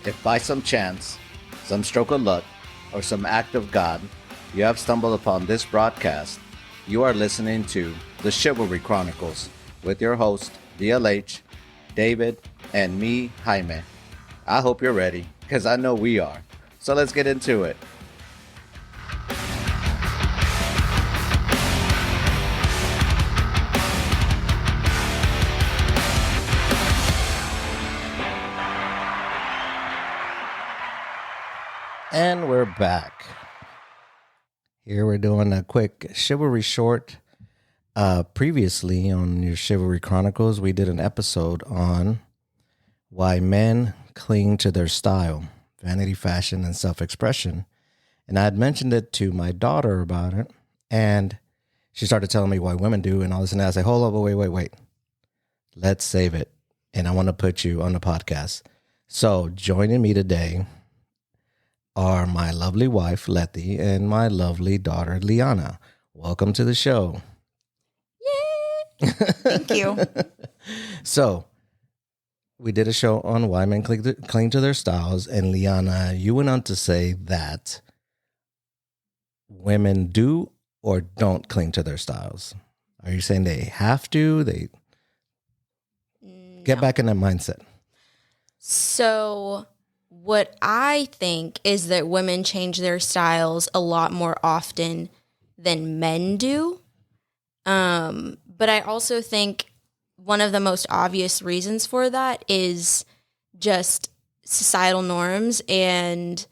If by some chance, some stroke of luck, or some act of God, you have stumbled upon this broadcast, you are listening to the She-Valry Chronicles with your host, DLH, David, and me, Jaime. I hope you're ready, because I know we are. So let's get into it. And we're back. Here we're doing a quick She-Valry short. Previously on your She-Valry Chronicles, we did an episode on why men cling to their style, vanity, fashion, and self-expression. And I had mentioned it to my daughter about it, and she started telling me why women do and all this and that. I said, hold up, wait. Let's save it. And I want to put you on the podcast. So joining me today are my lovely wife, Leti, and my lovely daughter, Lyanna. Welcome to the show. Yay! Thank you. So, we did a show on why men cling to their styles, and Lyanna, you went on to say that women do or don't cling to their styles. Are you saying they have to? They get back in that mindset. So what I think is that women change their styles a lot more often than men do. But I also think one of the most obvious reasons for that is just societal norms and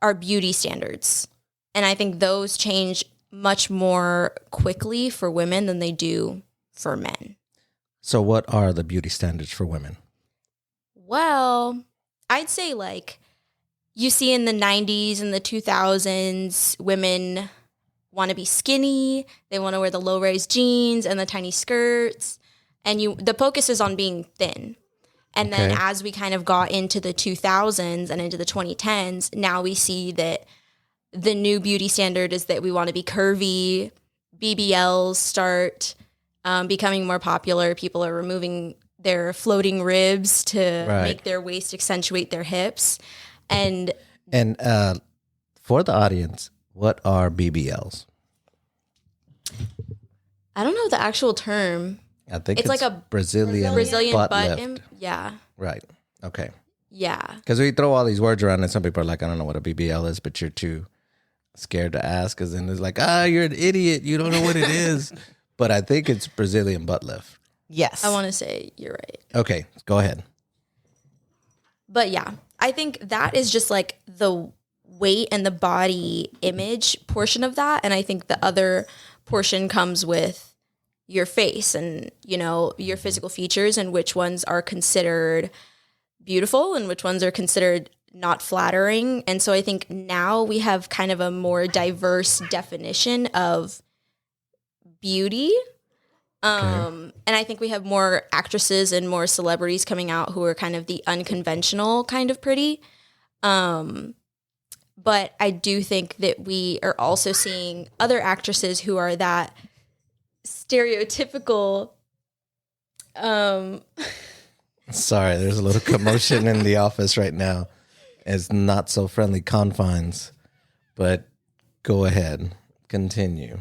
our beauty standards. And I think those change much more quickly for women than they do for men. So what are the beauty standards for women? Well, I'd say like you see in the 90s and the 2000s, women want to be skinny. They want to wear the low-rise jeans and the tiny skirts. And the focus is on being thin. And then as we kind of got into the 2000s and into the 2010s, now we see that the new beauty standard is that we want to be curvy. BBLs start becoming more popular. People are removing their floating ribs to make their waist accentuate their hips. And for the audience, what are BBLs? I don't know the actual term. I think it's like a Brazilian butt lift. Yeah. Right. Okay. Yeah. Because we throw all these words around and some people are like, I don't know what a BBL is, but you're too scared to ask because then it's like, you're an idiot. You don't know what it is. But I think it's Brazilian butt lift. Yes. I want to say you're right. Okay, go ahead. But yeah, I think that is just like the weight and the body image portion of that. And I think the other portion comes with your face and, you know, your physical features and which ones are considered beautiful and which ones are considered not flattering. And so I think now we have kind of a more diverse definition of beauty. And I think we have more actresses and more celebrities coming out who are kind of the unconventional kind of pretty. But I do think that we are also seeing other actresses who are that stereotypical. Sorry, there's a little commotion in the office right now. It's not so friendly confines, but go ahead, continue.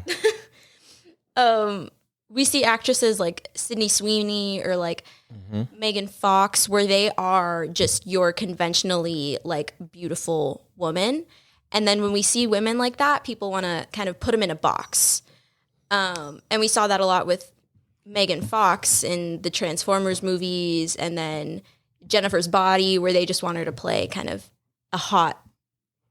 We see actresses like Sydney Sweeney or like Megan Fox where they are just your conventionally like beautiful woman. And then when we see women like that, people want to kind of put them in a box. And we saw that a lot with Megan Fox in the Transformers movies and then Jennifer's Body where they just want her to play kind of a hot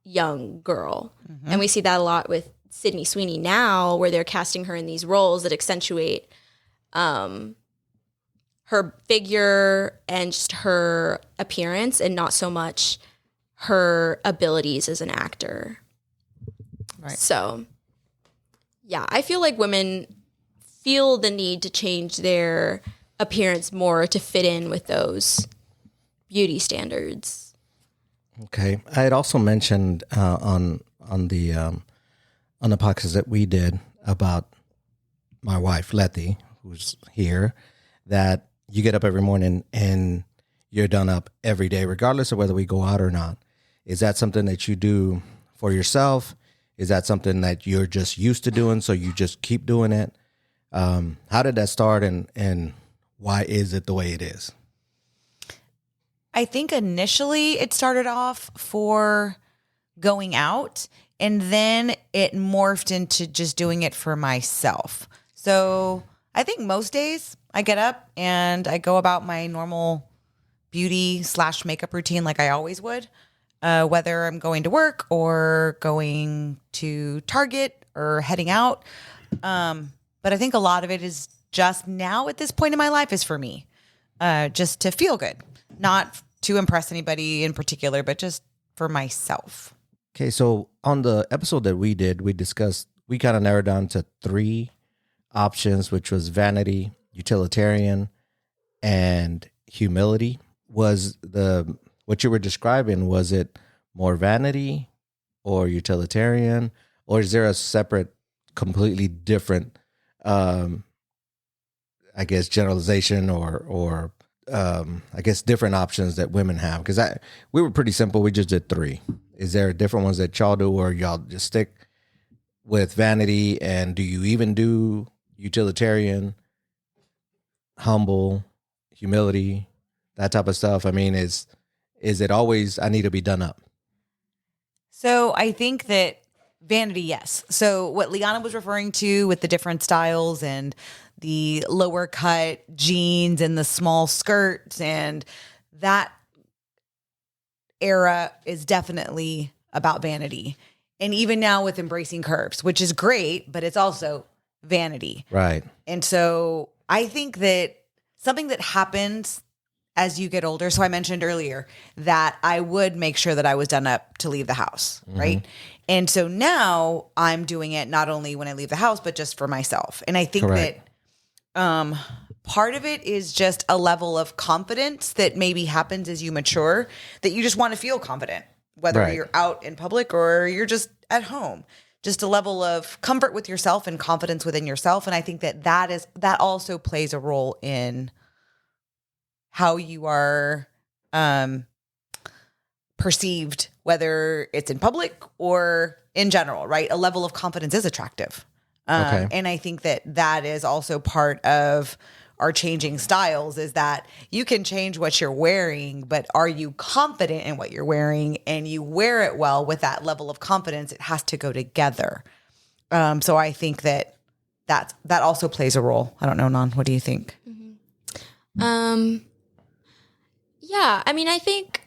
young girl. And we see that a lot with Sydney Sweeney now where they're casting her in these roles that accentuate her figure and just her appearance and not so much her abilities as an actor. Right. So, yeah, I feel like women feel the need to change their appearance more to fit in with those beauty standards. Okay. I had also mentioned on the podcast that we did about my wife, Leti, who's here, that you get up every morning and you're done up every day, regardless of whether we go out or not? Is that something that you do for yourself? Is that something that you're just used to doing, so you just keep doing it? How did that start, and why is it the way it is? I think initially it started off for going out, and then it morphed into just doing it for myself. So I think most days I get up and I go about my normal beauty/makeup routine like I always would, whether I'm going to work or going to Target or heading out. But I think a lot of it is just now at this point in my life is for me, just to feel good, not to impress anybody in particular, but just for myself. Okay, so on the episode that we did, we kind of narrowed down to 3 options, which was vanity, utilitarian, and humility. Was what you were describing, was it more vanity or utilitarian, or is there a separate, completely different, I guess, generalization or I guess different options that women have? Because we were pretty simple. We just did 3. Is there different ones that y'all do, or y'all just stick with vanity? And do you even do utilitarian, humble, humility, that type of stuff? I mean, is it always, I need to be done up? So I think that vanity, yes. So what Lyanna was referring to with the different styles and the lower cut jeans and the small skirts, and that era is definitely about vanity. And even now with embracing curves, which is great, but it's also vanity. Right. And so I think that something that happens as you get older. So I mentioned earlier that I would make sure that I was done up to leave the house. Mm-hmm. Right. And so now I'm doing it not only when I leave the house, but just for myself. And I think Correct. that part of it is just a level of confidence that maybe happens as you mature, that you just want to feel confident, whether you're out in public or you're just at home. Just a level of comfort with yourself and confidence within yourself. And I think that also plays a role in how you are perceived, whether it's in public or in general, right? A level of confidence is attractive. And I think that is also part of our changing styles, is that you can change what you're wearing, but are you confident in what you're wearing, and you wear it well with that level of confidence? It has to go together. So I think that also plays a role. I don't know, Nan, what do you think? Mm-hmm. Yeah, I mean, I think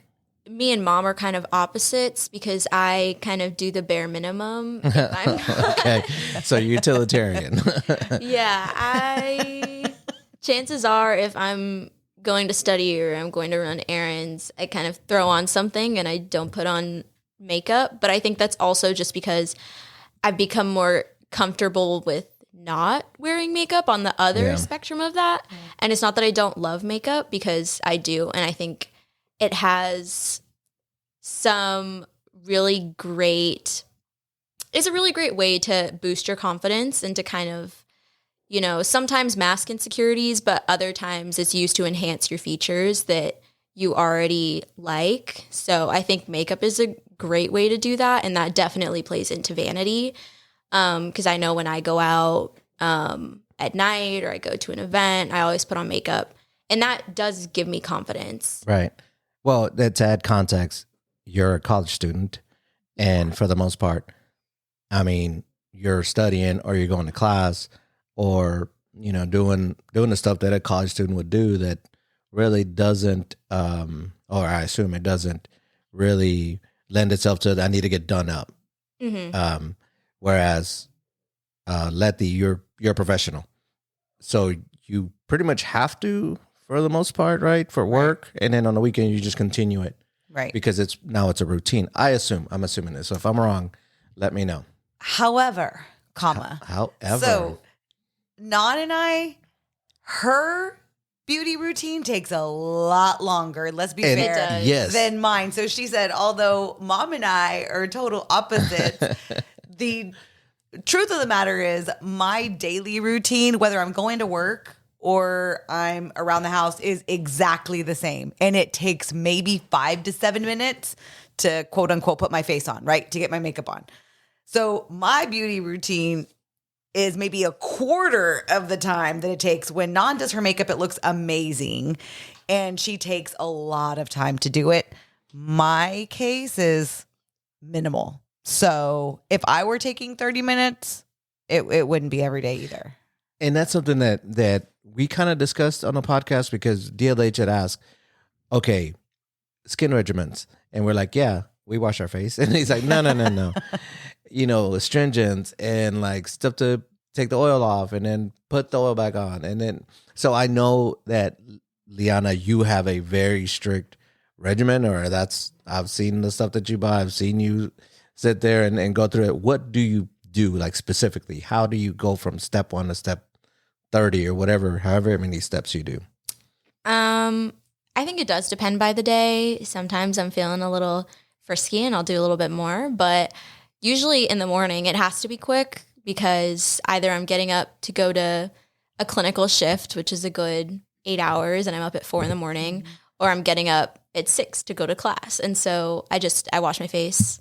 me and Mom are kind of opposites, because I kind of do the bare minimum. If I'm not. Okay, so utilitarian. Yeah, chances are, if I'm going to study or I'm going to run errands, I kind of throw on something and I don't put on makeup. But I think that's also just because I've become more comfortable with not wearing makeup on the other spectrum of that. And it's not that I don't love makeup, because I do. And I think it has some really great, it's a really great way to boost your confidence and to kind of, you know, sometimes mask insecurities, but other times it's used to enhance your features that you already like. So I think makeup is a great way to do that. And that definitely plays into vanity. Because I know when I go out at night or I go to an event, I always put on makeup, and that does give me confidence. Right. Well, to add context, you're a college student, and for the most part, I mean, you're studying or you're going to class, or, you know, doing the stuff that a college student would do that really doesn't, or I assume it doesn't really lend itself to, I need to get done up. Mm-hmm. Whereas Leti, you're a professional, so you pretty much have to, for the most part, right, for work, and then on the weekend you just continue it, right? Because it's a routine. I'm assuming this. So if I'm wrong, let me know. However, so Nan and I, her beauty routine takes a lot longer, let's be fair, than mine. So she said, although Mom and I are total opposites, the truth of the matter is my daily routine, whether I'm going to work or I'm around the house is exactly the same. And it takes maybe 5 to 7 minutes to quote unquote put my face on, right? To get my makeup on. So my beauty routine is maybe a quarter of the time that it takes. When Nan does her makeup, it looks amazing. And she takes a lot of time to do it. My case is minimal. So if I were taking 30 minutes, it wouldn't be every day either. And that's something that we kind of discussed on the podcast because DLH had asked, okay, skin regimens. And we're like, yeah, we wash our face. And he's like, no. Astringents and like stuff to take the oil off and then put the oil back on. And then, so I know that, Lyanna, you have a very strict regimen, or I've seen the stuff that you buy. I've seen you sit there and go through it. What do you do, like specifically? How do you go from step 1 to step 30 or whatever, however many steps you do? I think it does depend by the day. Sometimes I'm feeling a little frisky and I'll do a little bit more, but usually in the morning it has to be quick because either I'm getting up to go to a clinical shift, which is a good 8 hours, and I'm up at 4 in the morning, or I'm getting up at 6 to go to class. And so I wash my face,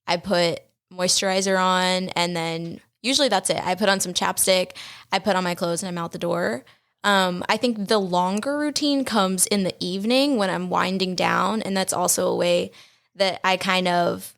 I put moisturizer on, and then usually that's it. I put on some chapstick, I put on my clothes, and I'm out the door. I think the longer routine comes in the evening when I'm winding down, and that's also a way that I kind of,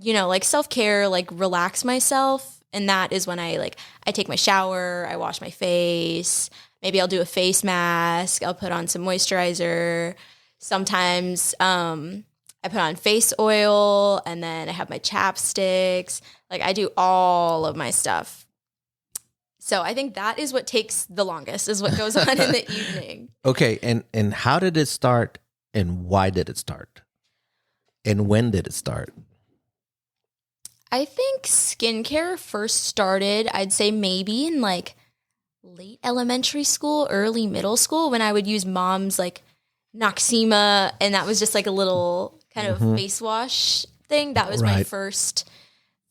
like self-care, like relax myself. And that is when I take my shower, I wash my face, maybe I'll do a face mask, I'll put on some moisturizer. Sometimes I put on face oil, and then I have my chapsticks. Like I do all of my stuff. So I think that is what takes the longest, is what goes on in the evening. Okay, and how did it start, and why did it start? And when did it start? I think skincare first started, I'd say maybe in like late elementary school, early middle school, when I would use mom's like Noxema, and that was just like a little kind of face wash thing. That was my first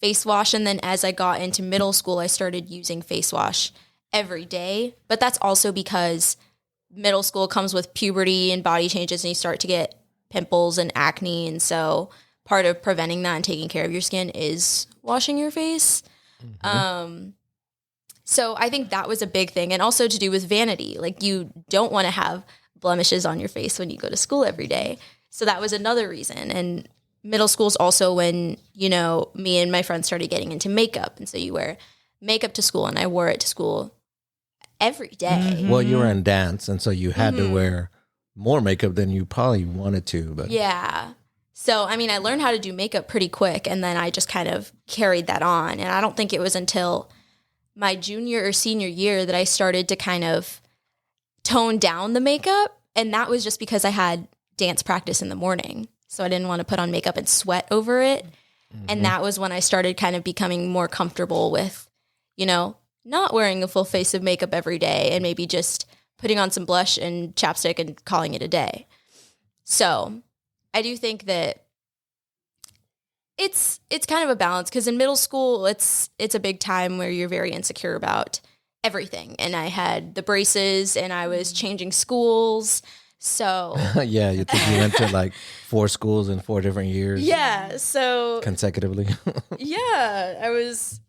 face wash. And then as I got into middle school, I started using face wash every day. But that's also because middle school comes with puberty and body changes, and you start to get pimples and acne. And so part of preventing that and taking care of your skin is washing your face. So I think that was a big thing. And also to do with vanity. Like you don't want to have blemishes on your face when you go to school every day. So that was another reason. And middle school is also when, me and my friends started getting into makeup. And so you wear makeup to school, and I wore it to school every day. Well, you were in dance, and so you had to wear more makeup than you probably wanted to. But yeah. So, I mean, I learned how to do makeup pretty quick, and then I just kind of carried that on. And I don't think it was until my junior or senior year that I started to kind of tone down the makeup. And that was just because I had dance practice in the morning. So I didn't want to put on makeup and sweat over it. And that was when I started kind of becoming more comfortable with, not wearing a full face of makeup every day, and maybe just putting on some blush and chapstick and calling it a day. So I do think that it's kind of a balance, because in middle school, it's a big time where you're very insecure about everything. And I had the braces, and I was changing schools. So yeah, you think you went to like 4 schools in 4 different years? Yeah, so consecutively. Yeah, I was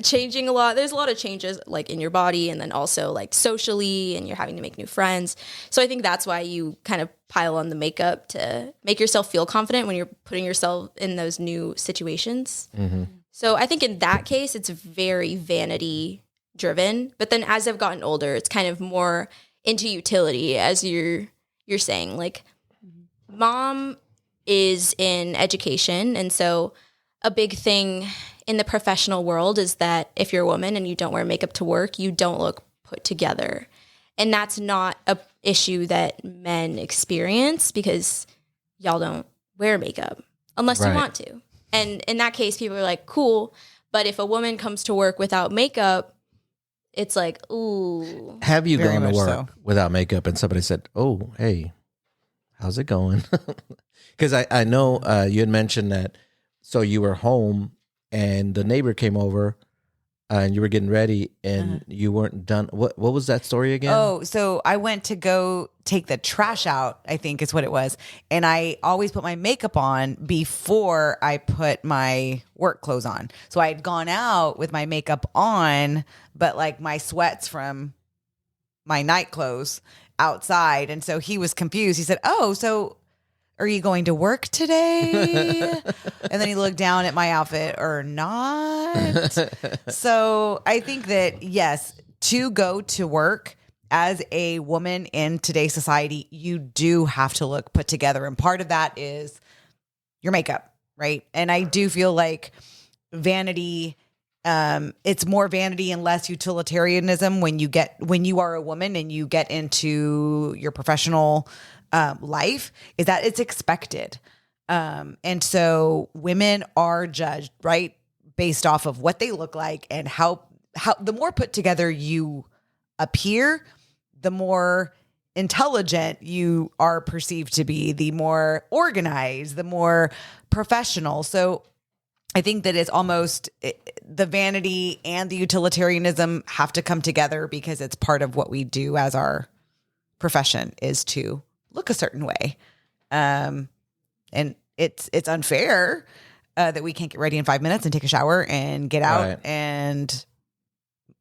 changing a lot. There's a lot of changes like in your body, and then also like socially, and you're having to make new friends. So I think that's why you kind of pile on the makeup to make yourself feel confident when you're putting yourself in those new situations. So I think in that case, it's very vanity driven. But then as I've gotten older, it's kind of more into utility, as you're saying. Like, mom is in education, and so a big thing in the professional world is that if you're a woman and you don't wear makeup to work, you don't look put together. And that's not a issue that men experience, because y'all don't wear makeup unless you want to. And in that case, people are like, cool. But if a woman comes to work without makeup, it's like, ooh. Have you gone to work without makeup and somebody said, oh, hey, how's it going? Because I know you had mentioned that, so you were home and the neighbor came over and you were getting ready and you weren't done. What was that story again? Oh, so I went to go take the trash out, I think is what it was. And I always put my makeup on before I put my work clothes on. So I had gone out with my makeup on, but like my sweats from my night clothes outside. And so he was confused. He said, "Oh, so are you going to work today?" And then he looked down at my outfit or not. So I think that, yes, to go to work as a woman in today's society, you do have to look put together. And part of that is your makeup, right? And I do feel like vanity, it's more vanity and less utilitarianism when you are a woman and you get into your professional life, is that it's expected. And so women are judged, right, based off of what they look like and how the more put together you appear, the more intelligent you are perceived to be, the more organized, the more professional. So I think that it's almost the vanity and the utilitarianism have to come together because it's part of what we do as our profession is to look a certain way. And it's unfair that we can't get ready in 5 minutes and take a shower and get out and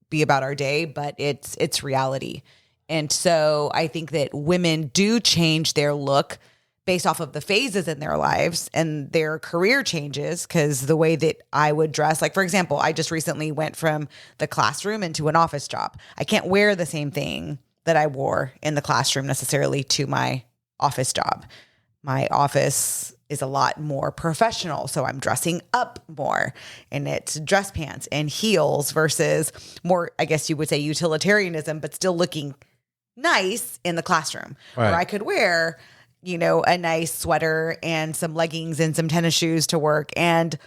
be about our day, but it's reality. And so I think that women do change their look based off of the phases in their lives and their career changes, because the way that I would dress, like, for example, I just recently went from the classroom into an office job. I can't wear the same thing that I wore in the classroom necessarily to my office job. My office is a lot more professional, so I'm dressing up more, and it's dress pants and heels versus more, I guess you would say, utilitarianism, but still looking nice in the classroom. Right. Or I could wear, a nice sweater and some leggings and some tennis shoes to work and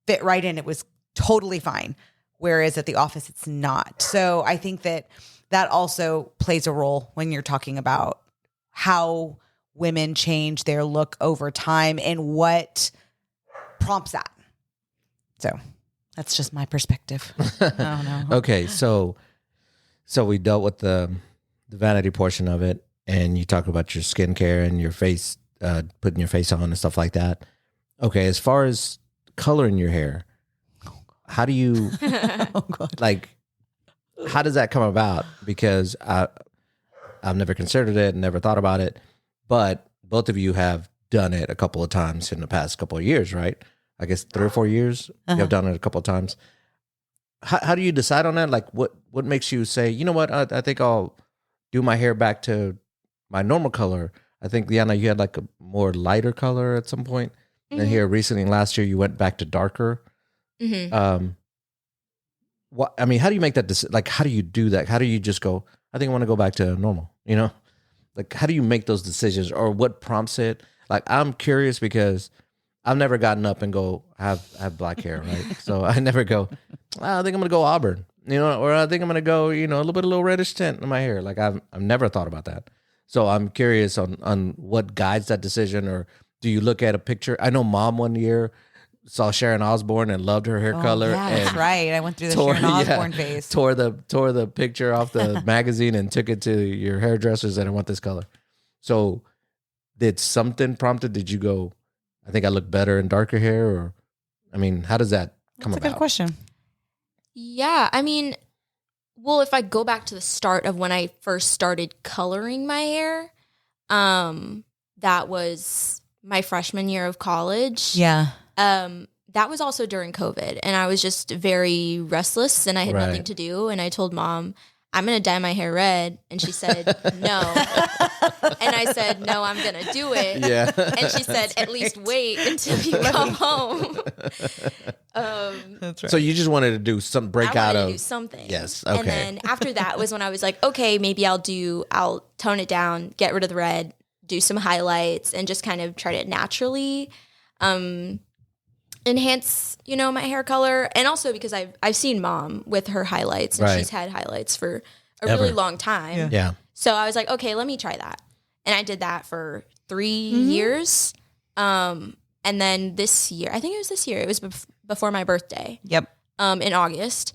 fit right in. It was totally fine. Whereas at the office, it's not. So I think that also plays a role when you're talking about how women change their look over time and what prompts that. So that's just my perspective. I don't know. Okay, so we dealt with the vanity portion of it, and you talk about your skincare and your face, putting your face on and stuff like that. Okay, as far as coloring your hair, how do you how does that come about? Because I've never considered it, never thought about it, but both of you have done it a couple of times in the past couple of years, right? I guess 3 or 4 years. You have done it a couple of times. How do you decide on that? Like, what makes you say, you know what, I think I'll do my hair back to my normal color? I think, Lyanna, you had like a more lighter color at some point. Mm-hmm. And here recently, last year, you went back to darker. Mm-hmm. How do you make that decision? Like, how do you do that? How do you just go, I think I want to go back to normal, Like, how do you make those decisions, or what prompts it? Like, I'm curious because I've never gotten up and go, I have black hair, right? So I never go, I think I'm going to go auburn, or I think I'm going to go, a little reddish tint in my hair. Like, I've never thought about that. So I'm curious on what guides that decision, or do you look at a picture? I know Mom one year saw Sharon Osbourne and loved her hair color. Yeah, and that's right. I went through the Sharon Osbourne phase. Tore the picture off the magazine and took it to your hairdressers and I want this color. So did something prompted? Did you go, I think I look better in darker hair? Or, how does that come about? That's a good question. Yeah, well, if I go back to the start of when I first started coloring my hair, that was my freshman year of college. Yeah. That was also during COVID, and I was just very restless and I had nothing to do. And I told Mom, I'm going to dye my hair red. And she said, no. And I said, no, I'm going to do it. Yeah. And she said, at least wait until you come home. That's right. So you just wanted to do some break out of. Do something. Yes. Okay. And then after that was when I was like, okay, maybe I'll tone it down, get rid of the red, do some highlights, and just kind of try to naturally, enhance, my hair color. And also because I've seen Mom with her highlights, and she's had highlights for a really long time. Yeah. So I was like, okay, let me try that. And I did that for 3 years. And then this year, I think it was this year, it was before my birthday. Yep. In August,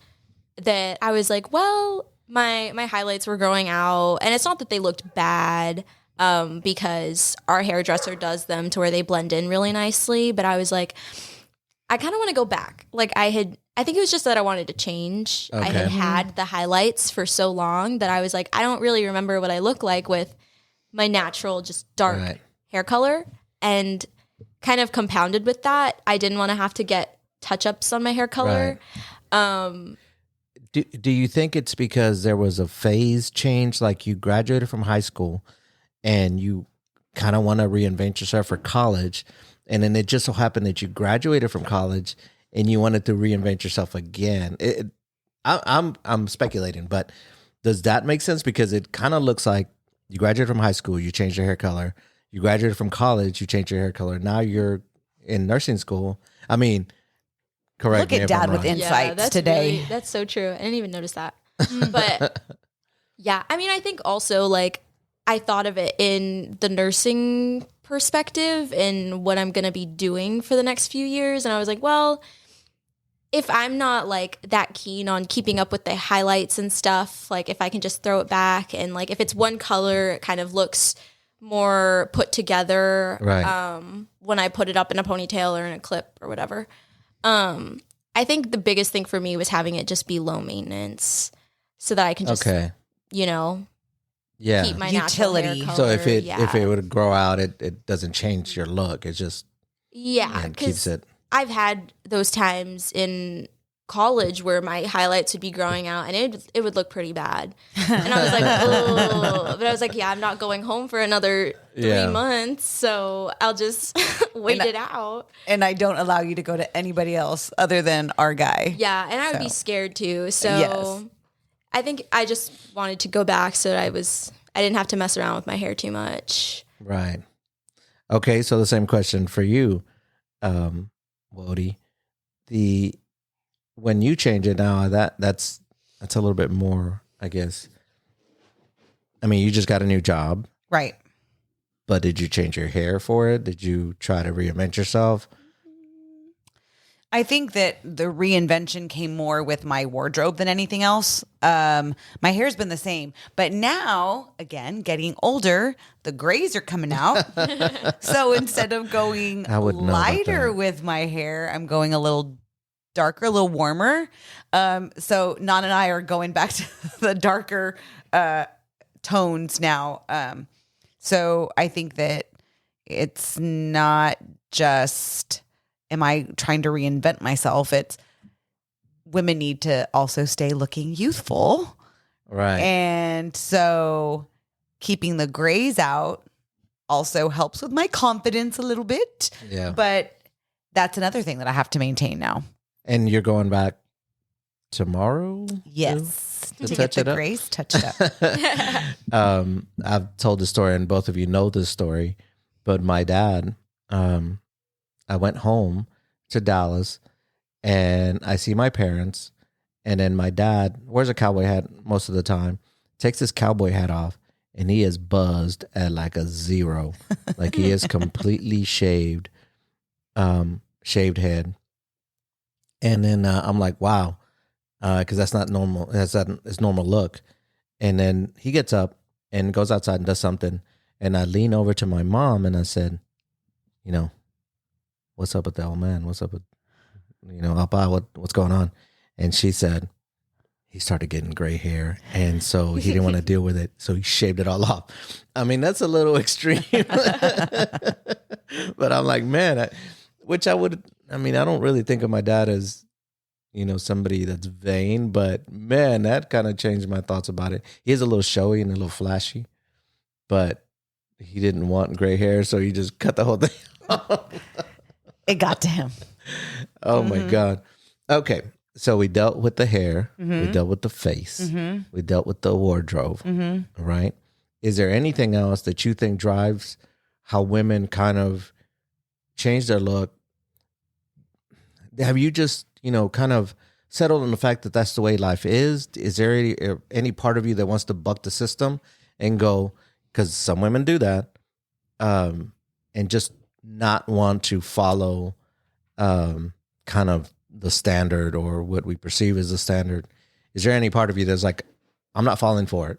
that I was like, well, my highlights were growing out, and it's not that they looked bad, because our hairdresser does them to where they blend in really nicely. But I was like, I kind of want to go back. Like I think it was just that I wanted to change. I had the highlights for so long that I was like, I don't really remember what I look like with my natural, just dark hair color. And kind of compounded with that, I didn't want to have to get touch-ups on my hair color. Right. Do you think it's because there was a phase change, like you graduated from high school and you kind of want to reinvent yourself for college, and then it just so happened that you graduated from college and you wanted to reinvent yourself again? I'm speculating, but does that make sense? Because it kind of looks like you graduated from high school, you changed your hair color. You graduated from college, you changed your hair color. Now you're in nursing school. I mean, correct me Look at if I'm Dad with wrong. insights that's today. really, that's so true. I didn't even notice that. But yeah, I mean, I think also like I thought of it in the nursing perspective and what I'm going to be doing for the next few years. And I was like, well, if I'm not like that keen on keeping up with the highlights and stuff, like if I can just throw it back, and like if it's one color, it kind of looks more put together, Right. when I put it up in a ponytail or in a clip or whatever. I think the biggest thing for me was having it just be low maintenance so that I can just, you know, Yeah. keep my Utility. natural hair So color. if it would grow out, it doesn't change your look. It just it keeps because it. I've had those times in college where my highlights would be growing out and it would look pretty bad. And I was like, oh, but I was like, yeah, I'm not going home for another 3 months. So I'll just wait it out. And I don't allow you to go to anybody else other than our guy. Yeah. And I would be scared too. So Yes. I think I just wanted to go back so that I didn't have to mess around with my hair too much. Right. Okay. So the same question for you, Wody. When you change it now, that's a little bit more, I guess. I mean, you just got a new job. Right. But did you change your hair for it? Did you try to reinvent yourself? I think that the reinvention came more with my wardrobe than anything else. My hair's been the same, but now, again, getting older, the grays are coming out. So instead of going lighter with my hair, I'm going a little darker, a little warmer. So Nan and I are going back to the darker tones now. So I think that it's not just, am I trying to reinvent myself? It's women need to also stay looking youthful. Right. And so keeping the grays out also helps with my confidence a little bit. Yeah. But that's another thing that I have to maintain now. And you're going back tomorrow? Yes. To To touch get it the up? grays touched up. I've told the story, and both of you know this story, but my dad, I went home to Dallas and I see my parents, and then my dad wears a cowboy hat most of the time, takes his cowboy hat off, and he is buzzed at like a 0. Like he is completely shaved head. And then I'm like, wow, because that's not normal. That's not his normal look. And then he gets up and goes outside and does something. And I lean over to my mom and I said, you know, what's up with the old man? What's up with, Appa, what's going on? And she said, he started getting gray hair. And so he didn't want to deal with it. So he shaved it all off. I mean, that's a little extreme. But I'm like, man, I don't really think of my dad as, somebody that's vain, but man, that kind of changed my thoughts about it. He is a little showy and a little flashy, but he didn't want gray hair, so he just cut the whole thing off. It got to him. Oh my God. Okay. So we dealt with the hair. We dealt with the face. We dealt with the wardrobe, right? Is there anything else that you think drives how women kind of change their look? Have you just, kind of settled on the fact that that's the way life is? Is there any part of you that wants to buck the system and go, because some women do that, and just not want to follow kind of the standard or what we perceive as the standard? Is there any part of you that's like, I'm not falling for it.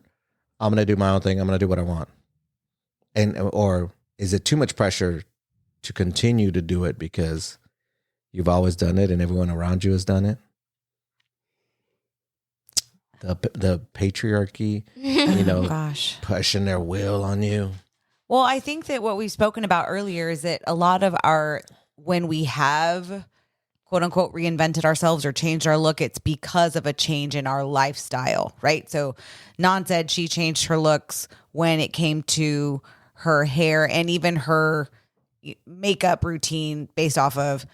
I'm going to do my own thing. I'm going to do what I want. Or is it too much pressure to continue to do it because you've always done it and everyone around you has done it? The patriarchy, pushing their will on you. Well, I think that what we've spoken about earlier is that a lot of when we have quote unquote reinvented ourselves or changed our look, it's because of a change in our lifestyle, right? So Nan said she changed her looks when it came to her hair and even her makeup routine based off of,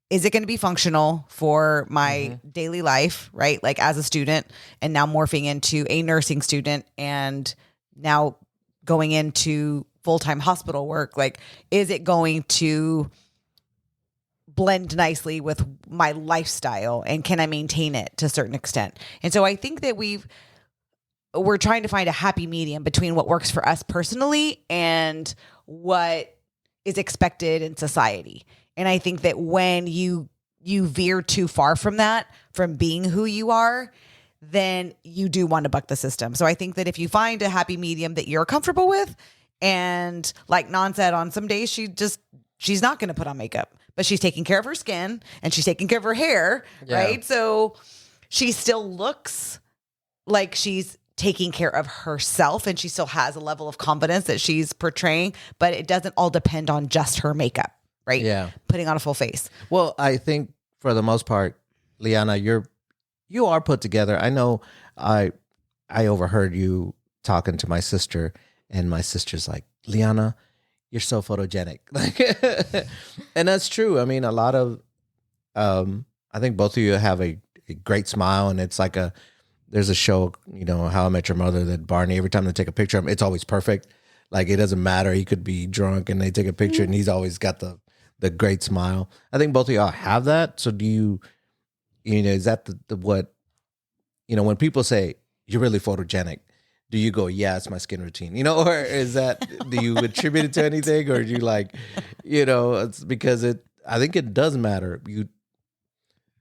is it going to be functional for my daily life, right? Like as a student and now morphing into a nursing student and now going into full-time hospital work. Like, is it going to blend nicely with my lifestyle and can I maintain it to a certain extent? And so I think that we're trying to find a happy medium between what works for us personally and what is expected in society. And I think that when you veer too far from that, from being who you are, then you do want to buck the system. So I think that if you find a happy medium that you're comfortable with, and like Nan said, on some days she's not going to put on makeup, but she's taking care of her skin and she's taking care of her hair, right? So she still looks like she's taking care of herself and she still has a level of confidence that she's portraying, but it doesn't all depend on just her makeup, right? Yeah. Putting on a full face. Well, I think for the most part, Lyanna, you are put together. I know I overheard you talking to my sister, and my sister's like, Lyanna, you're so photogenic. And that's true. I mean, a lot of, I think both of you have a great smile, and it's like there's a show, How I Met Your Mother, that Barney, every time they take a picture of him, it's always perfect. Like, it doesn't matter. He could be drunk and they take a picture and he's always got the great smile. I think both of y'all have that. So do you, is that what, when people say you're really photogenic, do you go, yeah, it's my skin routine, or is that, do you attribute it to anything, or do you like, it's because I think it does matter.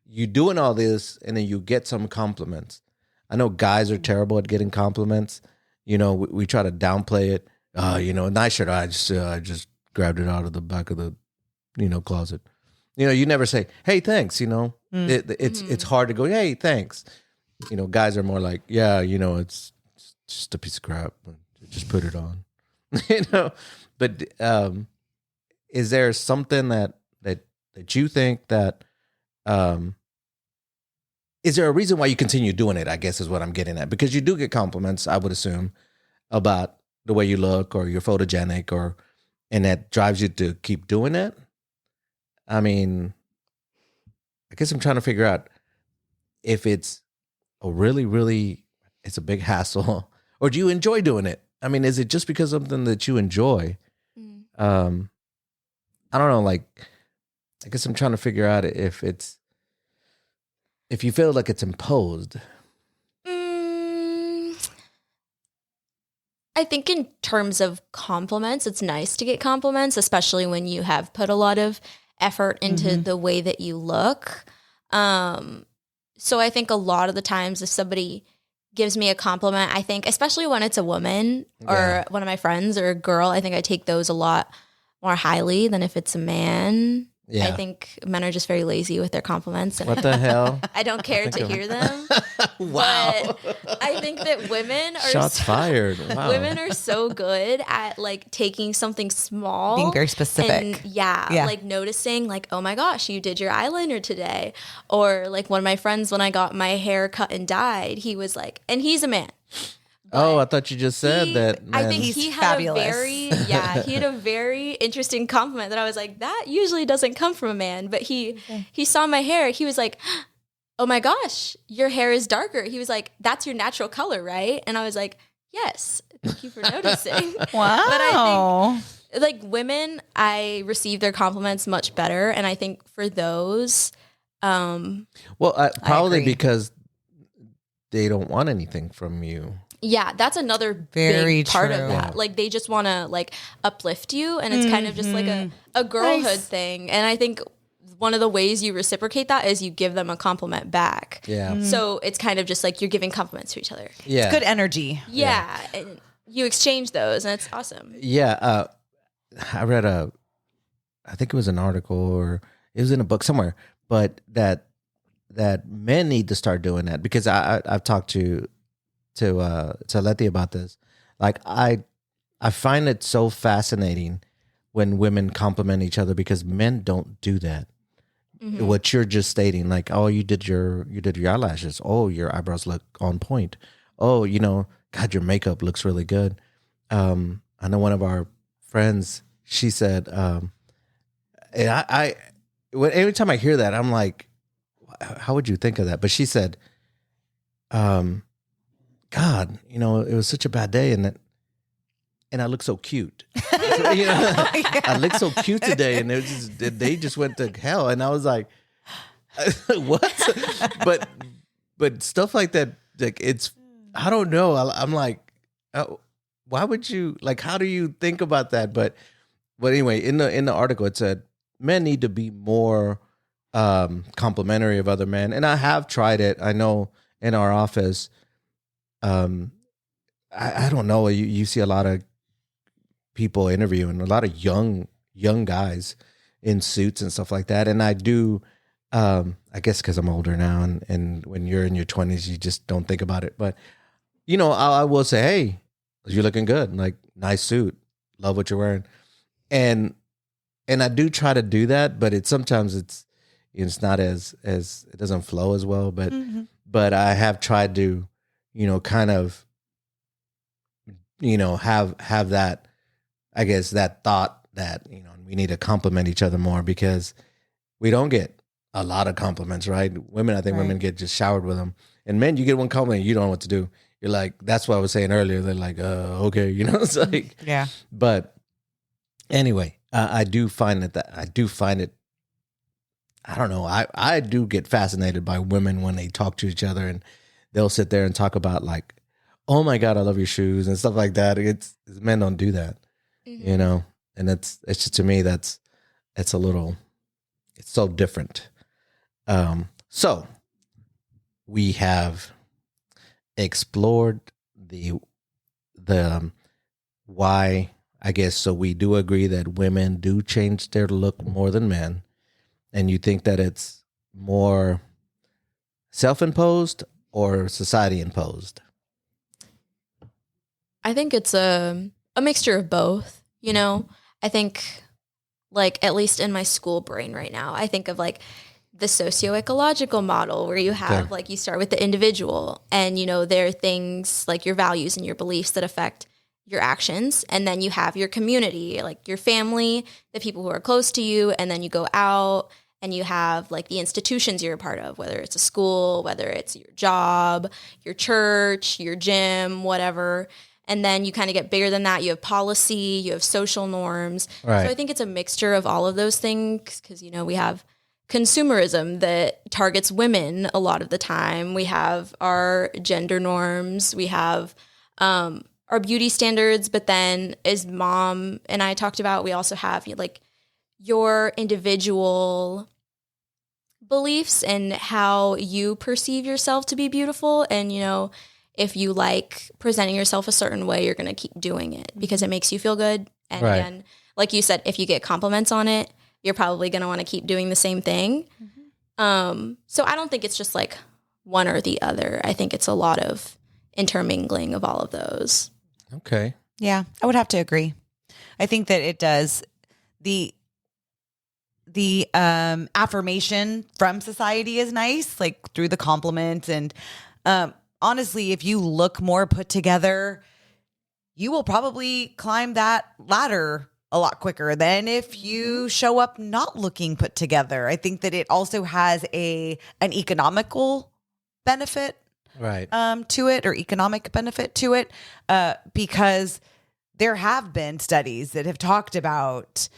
You doing all this and then you get some compliments. I know guys are terrible at getting compliments. We try to downplay it. Nice shirt. I just grabbed it out of the back of the, closet. You never say, hey, thanks. It's hard to go, hey, thanks. Guys are more like, yeah, it's just a piece of crap. Just put it on. But is there something that you think that is there a reason why you continue doing it, I guess is what I'm getting at? Because you do get compliments, I would assume, about the way you look or you're photogenic, and that drives you to keep doing it. I mean, I guess I'm trying to figure out if it's it's a big hassle, or do you enjoy doing it? I mean, is it just because of something that you enjoy? I don't know. Like, I guess I'm trying to figure out if you feel like it's imposed. I think in terms of compliments, it's nice to get compliments, especially when you have put a lot of effort into the way that you look. So I think a lot of the times if somebody gives me a compliment, I think, especially when it's a woman or one of my friends or a girl, I think I take those a lot more highly than if it's a man. Yeah. I think men are just very lazy with their compliments. And what the hell? I don't care to hear them. Wow. But I think that women are shots fired. Wow. Women are so good at like taking something small, being very specific. And like noticing like, oh my gosh, you did your eyeliner today. Or like one of my friends, when I got my hair cut and dyed, he was like, and he's a man. Oh, I thought you just said that. Man. I think he had fabulous. he had a very interesting compliment that I was like, that usually doesn't come from a man. But he saw my hair. He was like, oh my gosh, your hair is darker. He was like, that's your natural color, right? And I was like, yes, thank you for noticing. Wow. But I think like women, I receive their compliments much better. And I think for those, probably because they don't want anything from you. Yeah, that's another very big part true. of that. Like they just want to like uplift you, and it's kind of just like a girlhood thing. And I think one of the ways you reciprocate that is you give them a compliment back. Yeah. So it's kind of just like you're giving compliments to each other. Yeah. Good energy. Yeah. And you exchange those, and it's awesome. Yeah. I read I think it was an article or it was in a book somewhere, but that men need to start doing that, because I've talked to Leti about this. Like I find it so fascinating when women compliment each other, because men don't do that. Mm-hmm. What you're just stating, like, oh, you did your eyelashes. Oh, your eyebrows look on point. Oh, God, your makeup looks really good. I know one of our friends, she said, and every time I hear that, I'm like, how would you think of that? But she said, God, it was such a bad day, and I look so cute. I look so cute today, and they just went to hell, and I was like, what? But stuff like that, like I don't know. I'm like, why would you, like? How do you think about that? But anyway, in the article, it said men need to be more complimentary of other men, and I have tried it. I know in our office, I don't know. You see a lot of people interviewing, a lot of young guys in suits and stuff like that. And I do, I guess because I'm older now, and when you're in your 20s, you just don't think about it. But, I will say, hey, you're looking good. Like, nice suit. Love what you're wearing. And I do try to do that, but sometimes it's not as it doesn't flow as well. But but I have tried to, kind of, have that, I guess, that thought that, we need to compliment each other more, because we don't get a lot of compliments, right? Women, I think women get just showered with them. And men, you get one compliment, you don't know what to do. You're like, that's what I was saying earlier. They're like, okay, it's like, yeah. But anyway, I do find it, I don't know. I do get fascinated by women when they talk to each other, and they'll sit there and talk about, like, oh my God, I love your shoes and stuff like that. Men don't do that, and it's just, to me, it's so different. So we have explored the why, I guess. So we do agree that women do change their look more than men. And you think that it's more self-imposed or society-imposed? I think it's a mixture of both. I think, like, at least in my school brain right now, I think of, like, the socio-ecological model, where you have, like, you start with the individual, and, there are things like your values and your beliefs that affect your actions. And then you have your community, like your family, the people who are close to you. And then you go out and you have, like, the institutions you're a part of, whether it's a school, whether it's your job, your church, your gym, whatever. And then you kind of get bigger than that. You have policy, you have social norms. Right. So I think it's a mixture of all of those things, because, we have consumerism that targets women a lot of the time. We have our gender norms. We have our beauty standards. But then, as Mom and I talked about, we also have, like, your individual beliefs and how you perceive yourself to be beautiful. And, if you like presenting yourself a certain way, you're going to keep doing it because it makes you feel good. And again, like you said, if you get compliments on it, you're probably going to want to keep doing the same thing. So I don't think it's just like one or the other. I think it's a lot of intermingling of all of those. Okay. Yeah, I would have to agree. I think that it does. The affirmation from society is nice, like through the compliment. And honestly, if you look more put together, you will probably climb that ladder a lot quicker than if you show up not looking put together. I think that it also has an economical benefit to it, or economic benefit to it, because there have been studies that have talked about,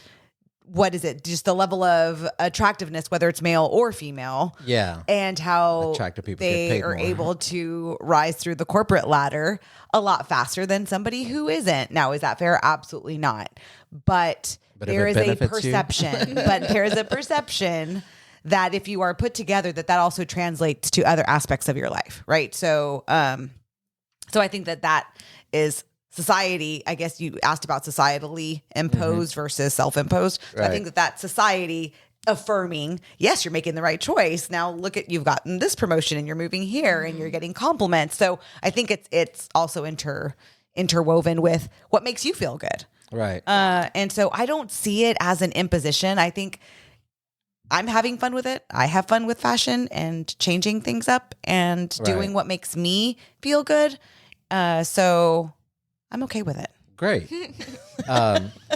what is it, just the level of attractiveness, whether it's male or female. Yeah. And how attractive people they are able to rise through the corporate ladder a lot faster than somebody who isn't. Now, is that fair? Absolutely not. But But if there it is a benefits you- perception, but there is a perception that if you are put together, that also translates to other aspects of your life, right? So, so I think that is society. I guess you asked about societally imposed versus self-imposed. So I Right. think that society affirming, yes, you're making the right choice. Now look at, you've gotten this promotion and you're moving here and you're getting compliments. So I think it's also interwoven with what makes you feel good. Right. And so I don't see it as an imposition. I think I'm having fun with it. I have fun with fashion and changing things up and doing what makes me feel good. So I'm okay with it. Great.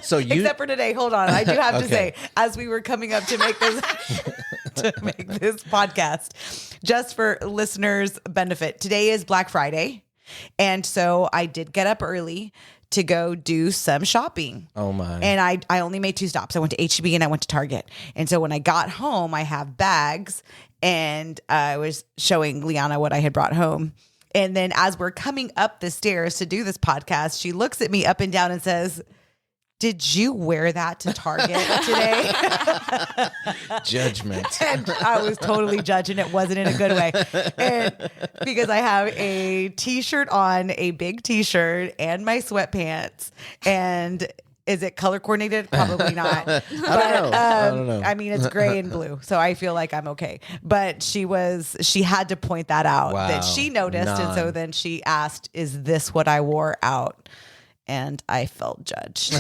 So you, Except for today. Hold on. I do have to Okay. say, as we were coming up to make this podcast, just for listeners' benefit, today is Black Friday. And so I did get up early to go do some shopping. oh my. And I only made 2 stops. I went to H-E-B and I went to Target. And so when I got home, I have bags and I was showing Lyanna what I had brought home. And then as we're coming up the stairs to do this podcast, she looks at me up and down and says, "Did you wear that to Target today?" Judgment. And I was totally judging. It wasn't in a good way. And because I have a t-shirt on, a big t-shirt and my sweatpants. And is it color coordinated? Probably not. I don't know. I mean, it's gray and blue. So I feel like I'm okay. But she had to point that out Wow. that she noticed. And so then she asked, "Is this what I wore out?" And I felt judged.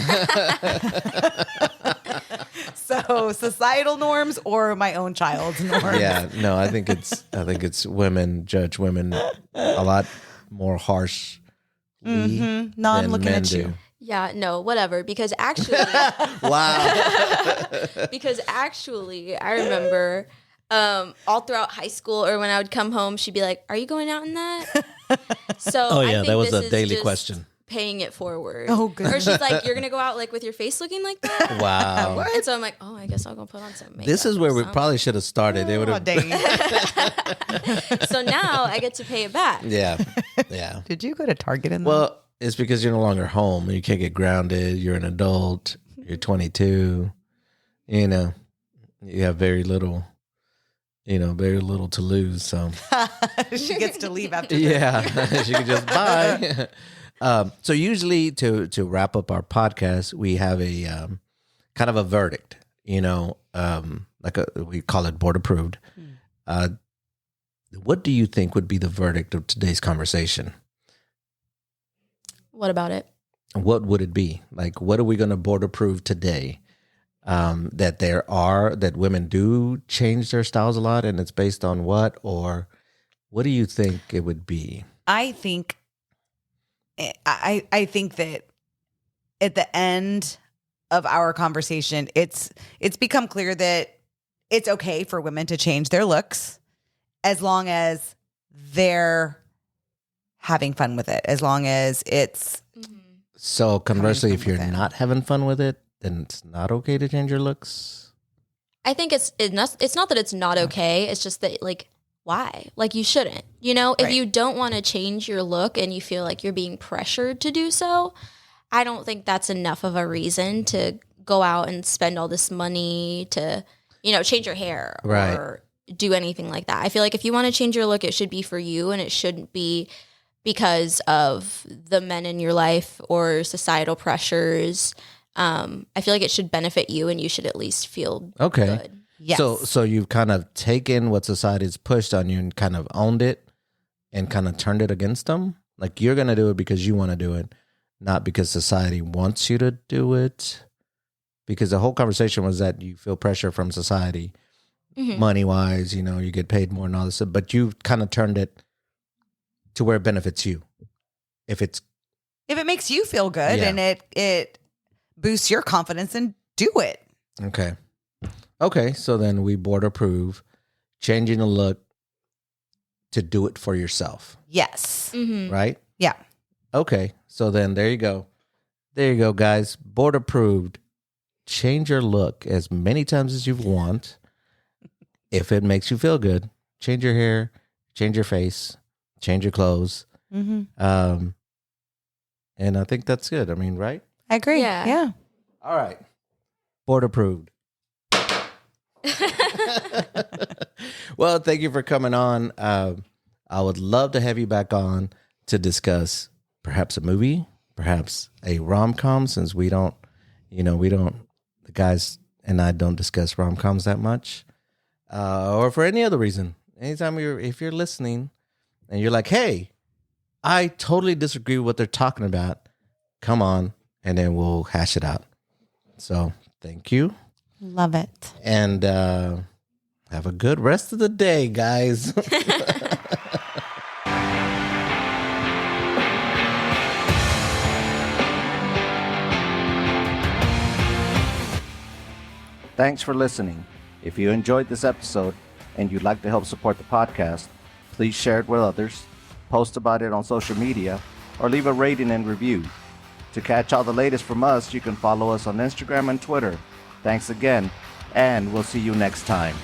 So societal norms or my own child's norms? Yeah, no, I think it's women judge women a lot more harshly No, I'm than looking men at do. you. Yeah, no, whatever. Because actually, Wow. I remember all throughout high school or when I would come home, she'd be like, "Are you going out in that?" So Oh I yeah, think that was this a is daily just question. Paying it forward. Oh, good. Or she's like, "You're gonna go out like with your face looking like that." Wow. And so I'm like, "Oh, I guess I'll go put on some makeup." This is where or we something." probably should have started. It would Oh, have. dang. So now I get to pay it back. Yeah. Yeah. Did you go to Target in Well, it's because you're no longer home. You can't get grounded. You're an adult. You're 22. You know, you have very little to lose. So she gets to leave after this. yeah, she can just buy. So usually to wrap up our podcast, we have a kind of a verdict. We call it board approved. What do you think would be the verdict of today's conversation? What about it? What would it be? Like, what are we going to board approve today? That women do change their styles a lot, and it's based on what? Or what do you think it would be? I think that at the end of our conversation, it's become clear that it's okay for women to change their looks as long as they're having fun with it, as long as it's So conversely, Having if fun you're with it. not having fun with it, then it's not okay to change your looks. I think it's not that it's not okay. It's just that, like, why? Like, you shouldn't. If Right. you don't want to change your look and you feel like you're being pressured to do so, I don't think that's enough of a reason to go out and spend all this money to, change your hair Right. or do anything like that. I feel like if you want to change your look, it should be for you, and it shouldn't be because of the men in your life or societal pressures. I feel like it should benefit you, and you should at least feel Okay. good. yes. So you've kind of taken what society's pushed on you and kind of owned it and kind of turned it against them. Like, you're going to do it because you want to do it, not because society wants you to do it. Because the whole conversation was that you feel pressure from society, Mhm. money wise, you get paid more and all this stuff, but you kind of turned it to where it benefits you. If it makes you feel good Yeah. and it boosts your confidence, and do it. Okay, so then we board approve changing the look to do it for yourself, Yes. Mhm. right? Yeah. Okay, so then there you go. There you go, guys. Board approved. Change your look as many times as you want. If it makes you feel good, change your hair, change your face, change your clothes. Mm-hmm. And I think that's good. I mean, right? I agree. Yeah. Yeah. All right. Board approved. Well, thank you for coming on. I would love to have you back on to discuss perhaps a movie, perhaps a rom-com, since the guys and I don't discuss rom-coms that much, or for any other reason. Anytime if you're listening and you're like, hey, I totally disagree with what they're talking about, come on, and then we'll hash it out. So thank you. Love it. And have a good rest of the day, guys. Thanks for listening. If you enjoyed this episode and you'd like to help support the podcast, please share it with others, post about it on social media, or leave a rating and review. To catch all the latest from us, you can follow us on Instagram and Twitter. Thanks again, and we'll see you next time.